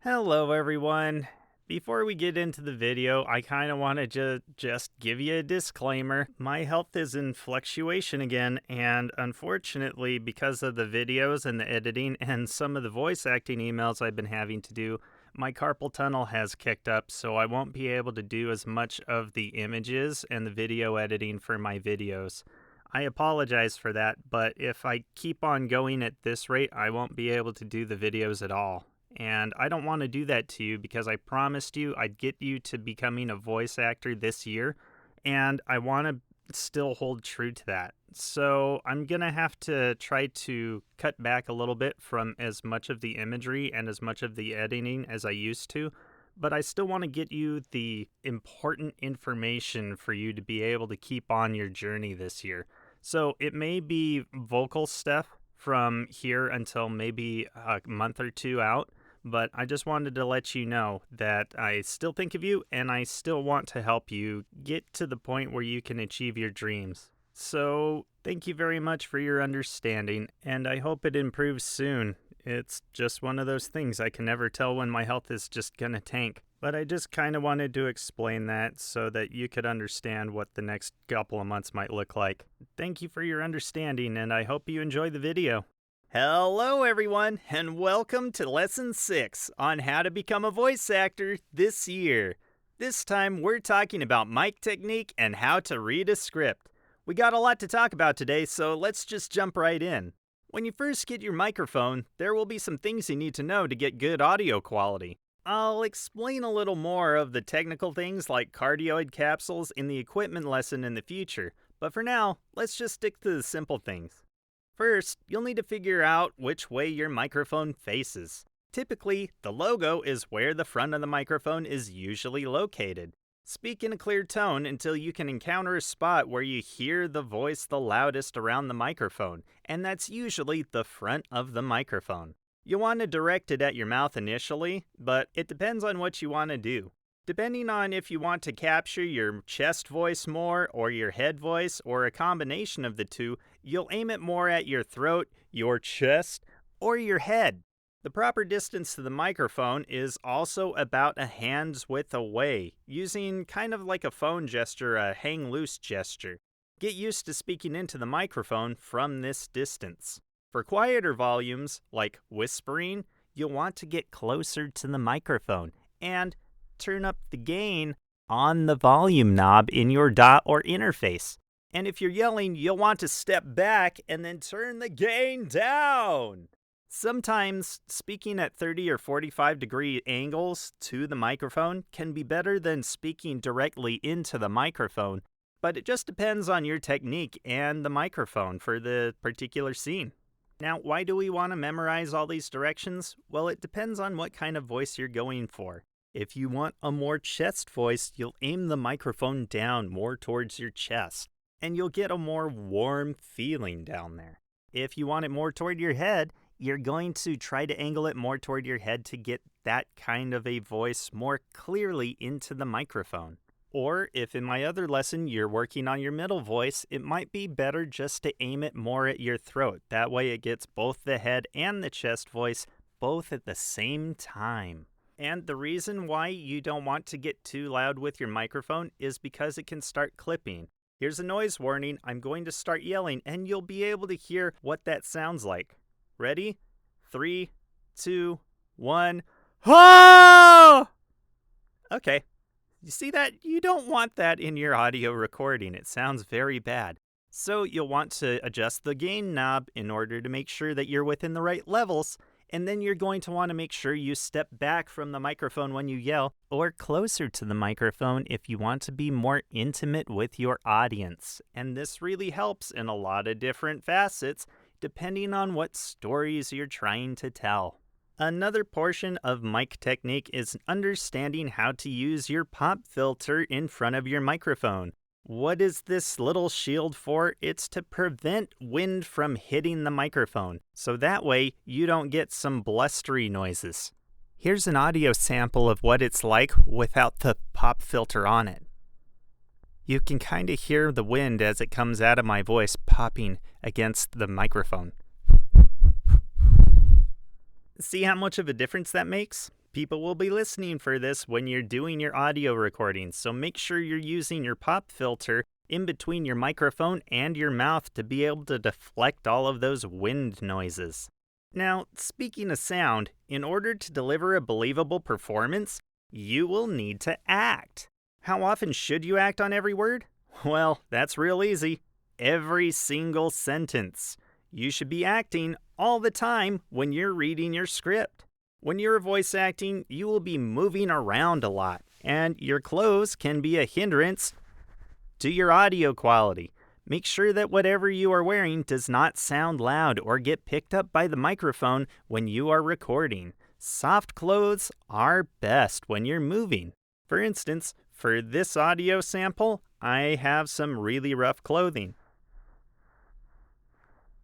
Hello everyone. Before we get into the video, I kind of wanted to just give you a disclaimer. My health is in fluctuation again, and unfortunately, because of the videos and the editing and some of the voice acting emails I've been having to do, my carpal tunnel has kicked up, so I won't be able to do as much of the images and the video editing for my videos. I apologize for that, but if I keep on going at this rate, I won't be able to do the videos at all. And I don't want to do that to you because I promised you I'd get you to becoming a voice actor this year, and I want to still hold true to that. So I'm going to have to try to cut back a little bit from as much of the imagery and as much of the editing as I used to, but I still want to get you the important information for you to be able to keep on your journey this year. So it may be vocal stuff from here until maybe a month or two out, but I just wanted to let you know that I still think of you and I still want to help you get to the point where you can achieve your dreams. So thank you very much for your understanding, and I hope it improves soon. It's just one of those things. I can never tell when my health is just gonna tank. But I just kind of wanted to explain that so that you could understand what the next couple of months might look like. Thank you for your understanding, and I hope you enjoy the video. Hello everyone, and welcome to Lesson 6 on how to become a voice actor this year. This time we're talking about mic technique and how to read a script. We got a lot to talk about today, so let's just jump right in. When you first get your microphone, there will be some things you need to know to get good audio quality. I'll explain a little more of the technical things like cardioid capsules in the equipment lesson in the future, but for now, let's just stick to the simple things. First, you'll need to figure out which way your microphone faces. Typically, the logo is where the front of the microphone is usually located. Speak in a clear tone until you can encounter a spot where you hear the voice the loudest around the microphone, and that's usually the front of the microphone. You'll want to direct it at your mouth initially, but it depends on what you want to do. Depending on if you want to capture your chest voice more or your head voice or a combination of the two, you'll aim it more at your throat, your chest, or your head. The proper distance to the microphone is also about a hand's width away, using kind of like a phone gesture, a hang loose gesture. Get used to speaking into the microphone from this distance. For quieter volumes, like whispering, you'll want to get closer to the microphone and turn up the gain on the volume knob in your dot or interface. And if you're yelling, you'll want to step back and then turn the gain down. Sometimes speaking at 30 or 45 degree angles to the microphone can be better than speaking directly into the microphone, but it just depends on your technique and the microphone for the particular scene. Now, why do we want to memorize all these directions? Well, it depends on what kind of voice you're going for. If you want a more chest voice, you'll aim the microphone down more towards your chest, and you'll get a more warm feeling down there. If you want it more toward your head, you're going to try to angle it more toward your head to get that kind of a voice more clearly into the microphone. Or if in my other lesson you're working on your middle voice, it might be better just to aim it more at your throat. That way it gets both the head and the chest voice both at the same time. And the reason why you don't want to get too loud with your microphone is because it can start clipping. Here's a noise warning. I'm going to start yelling, and you'll be able to hear what that sounds like. Ready? 3, 2, 1. Oh! Okay. You see that? You don't want that in your audio recording. It sounds very bad. So you'll want to adjust the gain knob in order to make sure that you're within the right levels. And then you're going to want to make sure you step back from the microphone when you yell, or closer to the microphone if you want to be more intimate with your audience. And this really helps in a lot of different facets, depending on what stories you're trying to tell. Another portion of mic technique is understanding how to use your pop filter in front of your microphone. What is this little shield for? It's to prevent wind from hitting the microphone, so that way you don't get some blustery noises. Here's an audio sample of what it's like without the pop filter on it. You can kind of hear the wind as it comes out of my voice popping against the microphone. See how much of a difference that makes? People will be listening for this when you're doing your audio recordings, so make sure you're using your pop filter in between your microphone and your mouth to be able to deflect all of those wind noises. Now, speaking of sound, in order to deliver a believable performance, you will need to act. How often should you act on every word? Well, that's real easy. Every single sentence. You should be acting all the time when you're reading your script. When you're voice acting, you will be moving around a lot, and your clothes can be a hindrance to your audio quality. Make sure that whatever you are wearing does not sound loud or get picked up by the microphone when you are recording. Soft clothes are best when you're moving. For instance, for this audio sample, I have some really rough clothing.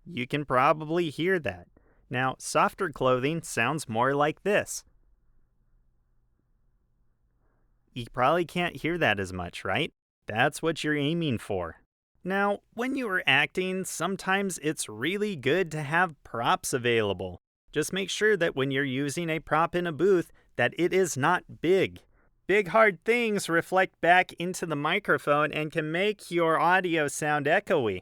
You can probably hear that. Now, softer clothing sounds more like this. You probably can't hear that as much, right? That's what you're aiming for. Now, when you are acting, sometimes it's really good to have props available. Just make sure that when you're using a prop in a booth, that it is not big. Big hard things reflect back into the microphone and can make your audio sound echoey.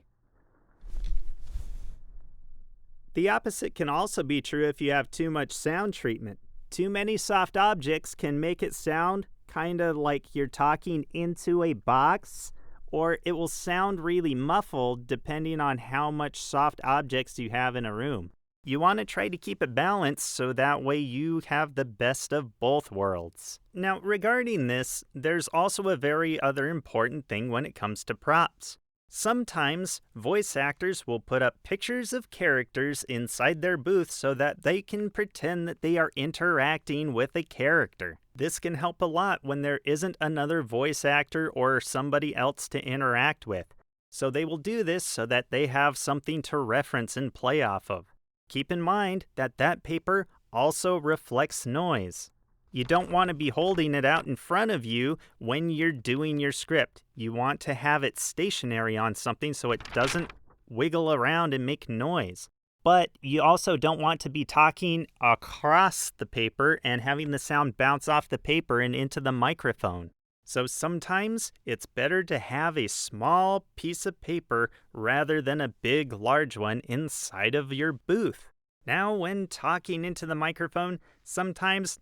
The opposite can also be true if you have too much sound treatment. Too many soft objects can make it sound kind of like you're talking into a box, or it will sound really muffled depending on how much soft objects you have in a room. You want to try to keep it balanced so that way you have the best of both worlds. Now, regarding this, there's also a very other important thing when it comes to props. Sometimes voice actors will put up pictures of characters inside their booth so that they can pretend that they are interacting with a character. This can help a lot when there isn't another voice actor or somebody else to interact with. So they will do this so that they have something to reference and play off of. Keep in mind that that paper also reflects noise. You don't want to be holding it out in front of you when you're doing your script. You want to have it stationary on something so it doesn't wiggle around and make noise. But you also don't want to be talking across the paper and having the sound bounce off the paper and into the microphone. So sometimes it's better to have a small piece of paper rather than a big, large one inside of your booth. Now, when talking into the microphone, sometimes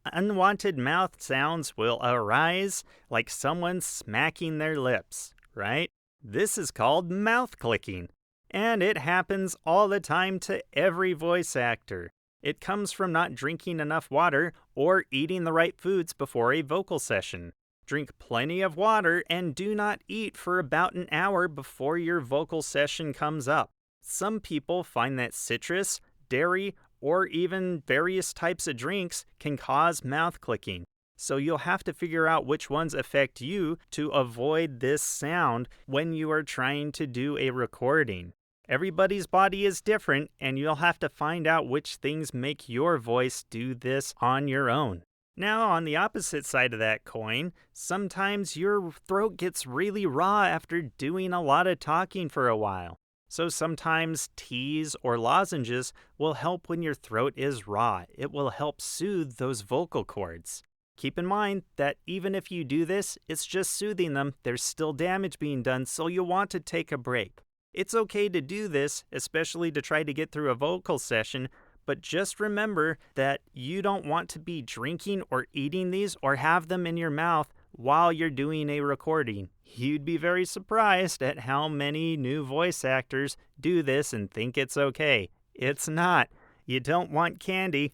unwanted mouth sounds will arise like someone smacking their lips, right? This is called mouth clicking, and it happens all the time to every voice actor. It comes from not drinking enough water or eating the right foods before a vocal session. Drink plenty of water and do not eat for about an hour before your vocal session comes up. Some people find that citrus, dairy, or even various types of drinks can cause mouth clicking. So you'll have to figure out which ones affect you to avoid this sound when you are trying to do a recording. Everybody's body is different, and you'll have to find out which things make your voice do this on your own. Now, on the opposite side of that coin, sometimes your throat gets really raw after doing a lot of talking for a while. So sometimes teas or lozenges will help when your throat is raw. It will help soothe those vocal cords. Keep in mind that even if you do this, it's just soothing them. There's still damage being done, so you'll want to take a break. It's okay to do this, especially to try to get through a vocal session, but just remember that you don't want to be drinking or eating these or have them in your mouth while you're doing a recording. You'd be very surprised at how many new voice actors do this and think it's okay. It's not. You don't want candy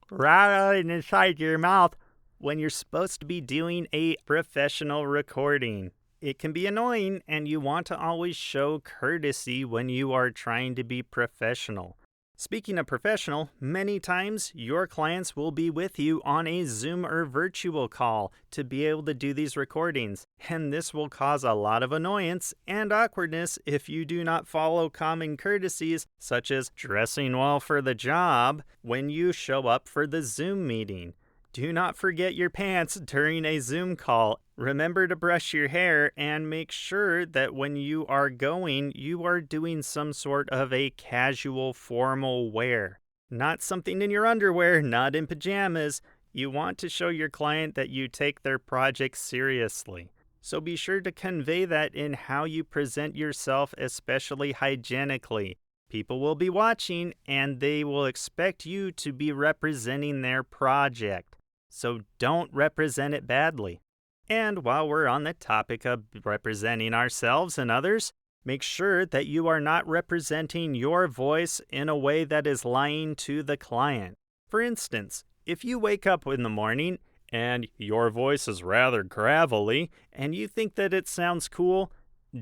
right inside your mouth when you're supposed to be doing a professional recording. It can be annoying, and you want to always show courtesy when you are trying to be professional. Speaking of professional, many times your clients will be with you on a Zoom or virtual call to be able to do these recordings, and this will cause a lot of annoyance and awkwardness if you do not follow common courtesies such as dressing well for the job when you show up for the Zoom meeting. Do not forget your pants during a Zoom call. Remember to brush your hair and make sure that when you are going, you are doing some sort of a casual formal wear. not something in your underwear, not in pajamas. You want to show your client that you take their project seriously. So be sure to convey that in how you present yourself, especially hygienically. People will be watching and they will expect you to be representing their project. So don't represent it badly. And while we're on the topic of representing ourselves and others, make sure that you are not representing your voice in a way that is lying to the client. For instance, if you wake up in the morning and your voice is rather gravelly and you think that it sounds cool,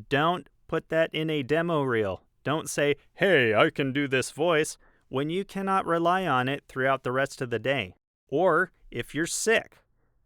don't put that in a demo reel. Don't say, "Hey, I can do this voice," when you cannot rely on it throughout the rest of the day. Or if you're sick.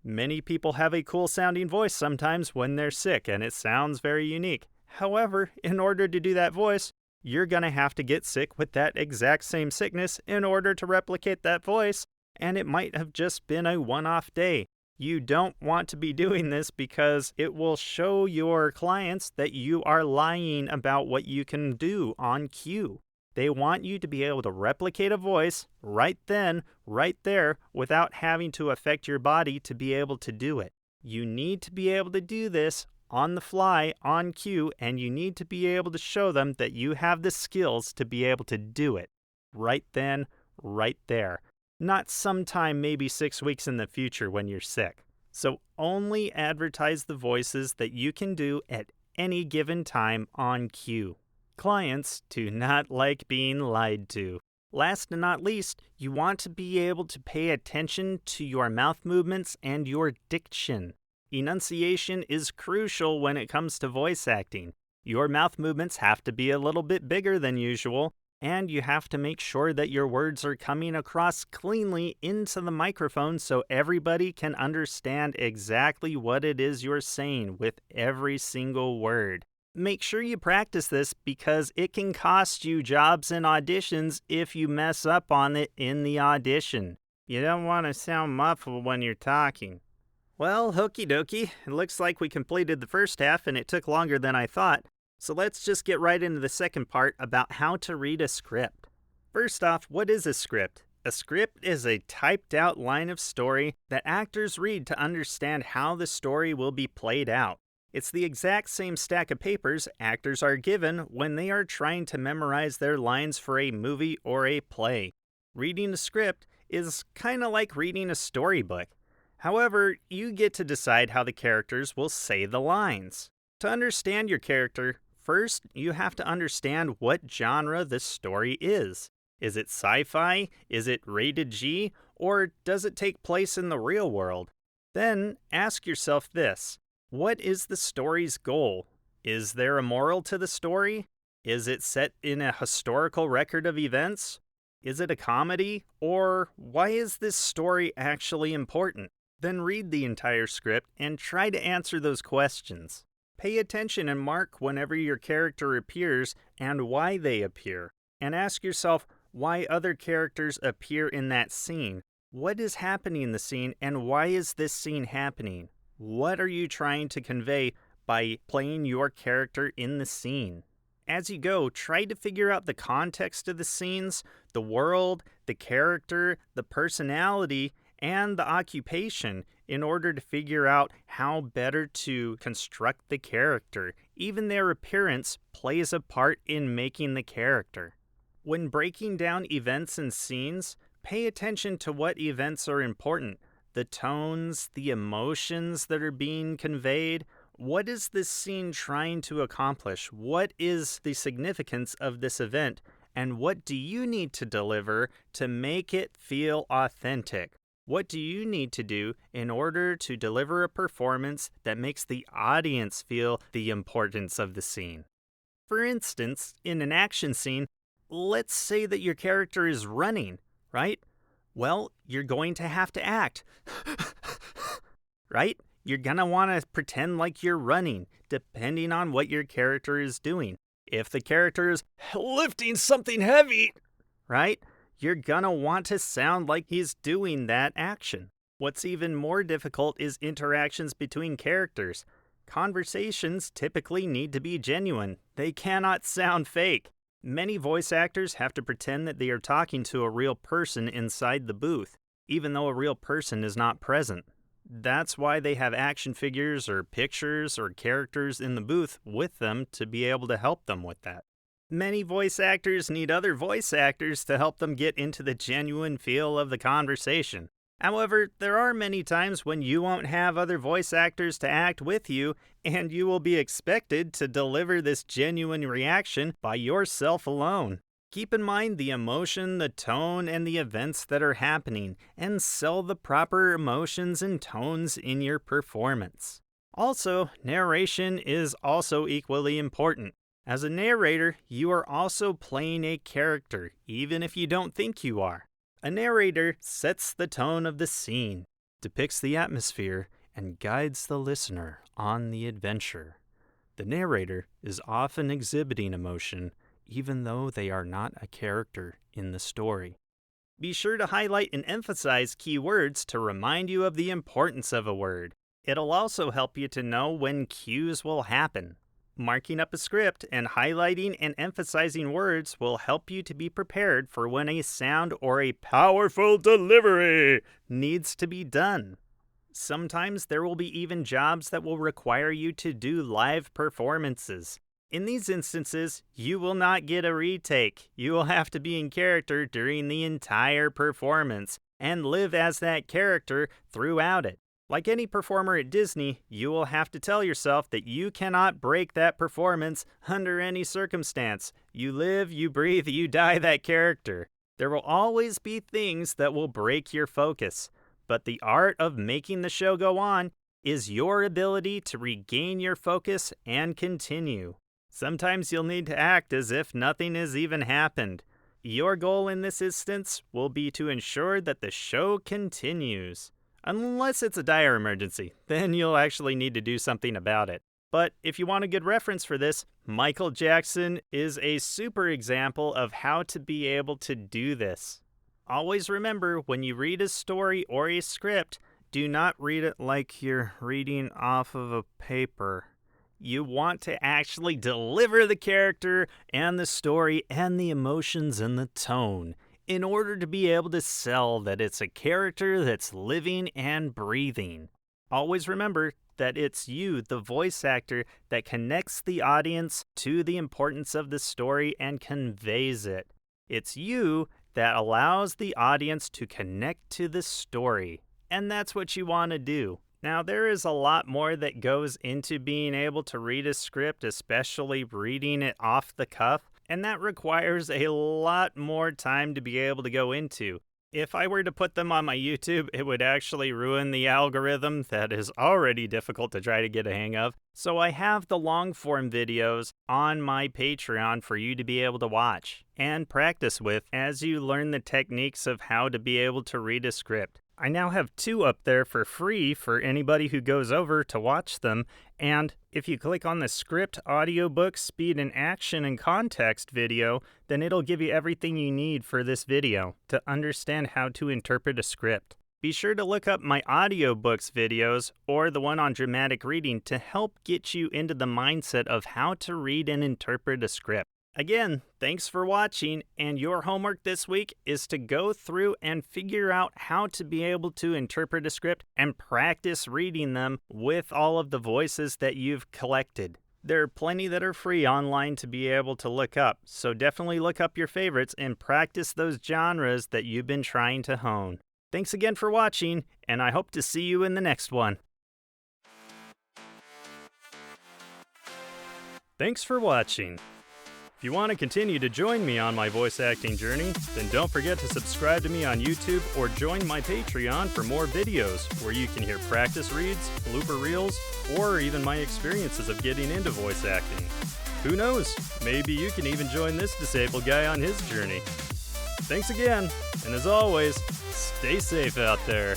Many people have a cool sounding voice sometimes when they're sick and it sounds very unique. However, in order to do that voice, you're going to have to get sick with that exact same sickness in order to replicate that voice, and it might have just been a one-off day. You don't want to be doing this because it will show your clients that you are lying about what you can do on cue. They want you to be able to replicate a voice right then, right there, without having to affect your body to be able to do it. You need to be able to do this on the fly, on cue, and you need to be able to show them that you have the skills to be able to do it. Right then, right there. Not sometime maybe 6 weeks in the future when you're sick. So only advertise the voices that you can do at any given time on cue. Clients do not like being lied to. Last and not least, you want to be able to pay attention to your mouth movements and your diction. Enunciation is crucial when it comes to voice acting. Your mouth movements have to be a little bit bigger than usual, and you have to make sure that your words are coming across cleanly into the microphone so everybody can understand exactly what it is you're saying with every single word. Make sure you practice this because it can cost you jobs and auditions if you mess up on it in the audition. You don't want to sound muffled when you're talking. Well, okie dokie, it looks like we completed the first half and it took longer than I thought. So let's just get right into the second part about how to read a script. First off, what is a script? A script is a typed out line of story that actors read to understand how the story will be played out. It's the exact same stack of papers actors are given when they are trying to memorize their lines for a movie or a play. Reading a script is kind of like reading a storybook. However, you get to decide how the characters will say the lines. To understand your character, first you have to understand what genre the story is. Is it sci-fi? Is it rated G? Or does it take place in the real world? Then ask yourself this. What is the story's goal? Is there a moral to the story? Is it set in a historical record of events? Is it a comedy? Or why is this story actually important? Then read the entire script and try to answer those questions. Pay attention and mark whenever your character appears and why they appear. And ask yourself why other characters appear in that scene. What is happening in the scene and why is this scene happening? What are you trying to convey by playing your character in the scene? As you go, try to figure out the context of the scenes, the world, the character, the personality, and the occupation in order to figure out how better to construct the character. Even their appearance plays a part in making the character. When breaking down events and scenes, pay attention to what events are important. The tones, the emotions that are being conveyed. What is this scene trying to accomplish? What is the significance of this event? And what do you need to deliver to make it feel authentic? What do you need to do in order to deliver a performance that makes the audience feel the importance of the scene? For instance, in an action scene, let's say that your character is running, right? Well, you're going to have to act, right? You're going to want to pretend like you're running, depending on what your character is doing. If the character is lifting something heavy, right? You're going to want to sound like he's doing that action. What's even more difficult is interactions between characters. Conversations typically need to be genuine. They cannot sound fake. Many voice actors have to pretend that they are talking to a real person inside the booth, even though a real person is not present. That's why they have action figures or pictures or characters in the booth with them to be able to help them with that. Many voice actors need other voice actors to help them get into the genuine feel of the conversation. However, there are many times when you won't have other voice actors to act with you, and you will be expected to deliver this genuine reaction by yourself alone. Keep in mind the emotion, the tone, and the events that are happening, and sell the proper emotions and tones in your performance. Also, narration is also equally important. As a narrator, you are also playing a character, even if you don't think you are. A narrator sets the tone of the scene, depicts the atmosphere, and guides the listener on the adventure. The narrator is often exhibiting emotion, even though they are not a character in the story. Be sure to highlight and emphasize key words to remind you of the importance of a word. It'll also help you to know when cues will happen. Marking up a script and highlighting and emphasizing words will help you to be prepared for when a sound or a powerful delivery needs to be done. Sometimes there will be even jobs that will require you to do live performances. In these instances, you will not get a retake. You will have to be in character during the entire performance and live as that character throughout it. Like any performer at Disney, you will have to tell yourself that you cannot break that performance under any circumstance. You live, you breathe, you die that character. There will always be things that will break your focus, but the art of making the show go on is your ability to regain your focus and continue. Sometimes you'll need to act as if nothing has even happened. Your goal in this instance will be to ensure that the show continues. Unless it's a dire emergency, then you'll actually need to do something about it. But if you want a good reference for this, Michael Jackson is a super example of how to be able to do this. Always remember, when you read a story or a script, do not read it like you're reading off of a paper. You want to actually deliver the character and the story and the emotions and the tone in order to be able to sell that it's a character that's living and breathing. Always remember that it's you, the voice actor, that connects the audience to the importance of the story and conveys it. It's you that allows the audience to connect to the story, and that's what you want to do. Now, there is a lot more that goes into being able to read a script, especially reading it off the cuff, and that requires a lot more time to be able to go into. If I were to put them on my YouTube, it would actually ruin the algorithm that is already difficult to try to get a hang of. So I have the long-form videos on my Patreon for you to be able to watch and practice with as you learn the techniques of how to be able to read a script. I now have 2 up there for free for anybody who goes over to watch them, and if you click on the script, audiobook, speed and action and context video, then it'll give you everything you need for this video to understand how to interpret a script. Be sure to look up my audiobooks videos or the one on dramatic reading to help get you into the mindset of how to read and interpret a script. Again, thanks for watching, and your homework this week is to go through and figure out how to be able to interpret a script and practice reading them with all of the voices that you've collected. There are plenty that are free online to be able to look up, so definitely look up your favorites and practice those genres that you've been trying to hone. Thanks again for watching, and I hope to see you in the next one. Thanks for watching. If you want to continue to join me on my voice acting journey, then don't forget to subscribe to me on YouTube or join my Patreon for more videos where you can hear practice reads, blooper reels, or even my experiences of getting into voice acting. Who knows, maybe you can even join this disabled guy on his journey. Thanks again, and as always, stay safe out there.